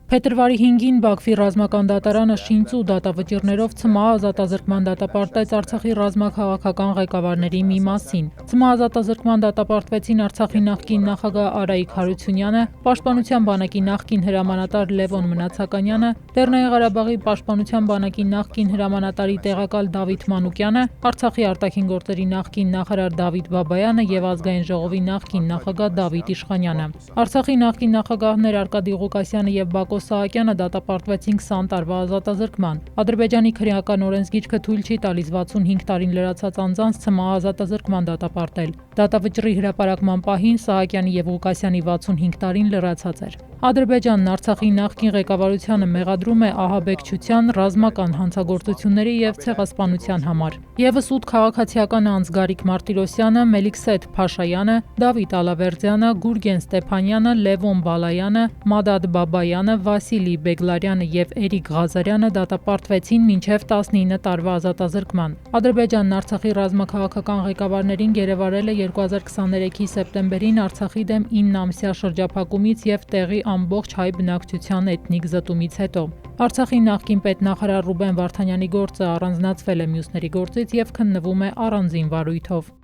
Փետրվարի 5-ին Բաքվի ռազմական դատարանը շինծու դատավճիռներով ՑՄԱ ազատազրկման դատապարտեց Արցախի ռազմաքաղաքական ղեկավարների մի մասին։ ՑՄԱ ազատազրկման դատապարտվեցին Արցախի նախկին նախագահ Արայիկ Հարությունյանը, Պաշտպանության բանակի նախկին հրամանատար Լևոն Մնացականյանը, Լեռնային Ղարաբաղի Պաշտպանության բանակի նախկին հրամանատարի տեղակալ Դավիթ Մանուկյանը, Արցախի արտաքին գործերի նախկին նախարար Դավիթ Բաբայանը և Ազգային ժողովի նախկին նախագահ Դավիթ Իշխանյանը։ Արցախի նախկին նախագահներ Արկադի Ղուկասյանը և Բակո Սահակյանը դատապարտվեցին 20 տարվա ազատազրկման։ Ադրբեջանի քրեական օրենսգիրքը թույլ չի տալիս 65 տարին լրացած անձանց ՑՄԱ ազատազրկման դատապարտել։ Դատավճռի հրապարակման պահին Սահակյանի և Ղուկասյանի 65 տարին լրացած էր։ Ադրբեջանն Արցախի նախկին ղեկավարությանը մեղադրում է ահաբեկչության, ռազմական հանցագործությունների և ցեղասպանության համար։ Եվս 8 քաղաքացիական անձ Գարիկ Մարտիրոսյանը, Մելիքսեթ Փաշայանը, Դավիթ Ալավերդյանը, Գուրգեն Ստեփանյանը, Լևոն Բալայանը, Մադադ Բաբայանը, Վասիլի Բեգլարյանը և Էրիկ Ղազարյանը դատապարտվեցին մինչև 19 տարվա ազատազրկման։ Ադրբեջանն Արցախի ռազմաքաղաքական ղեկավարներին գերեվարել է 2023-ի սեպտեմբերին Արցախի դեմ 9-ամսյա շրջափակումից և տեղի ամբողջ հայ բնակչության էթնիկ զտումից հետո։ Արցախի նախկին պետնախարար Ռուբեն Վարդանյանի գործը առանձնացվել է մյուսների գործից և քննվում է առանձին վարույթով։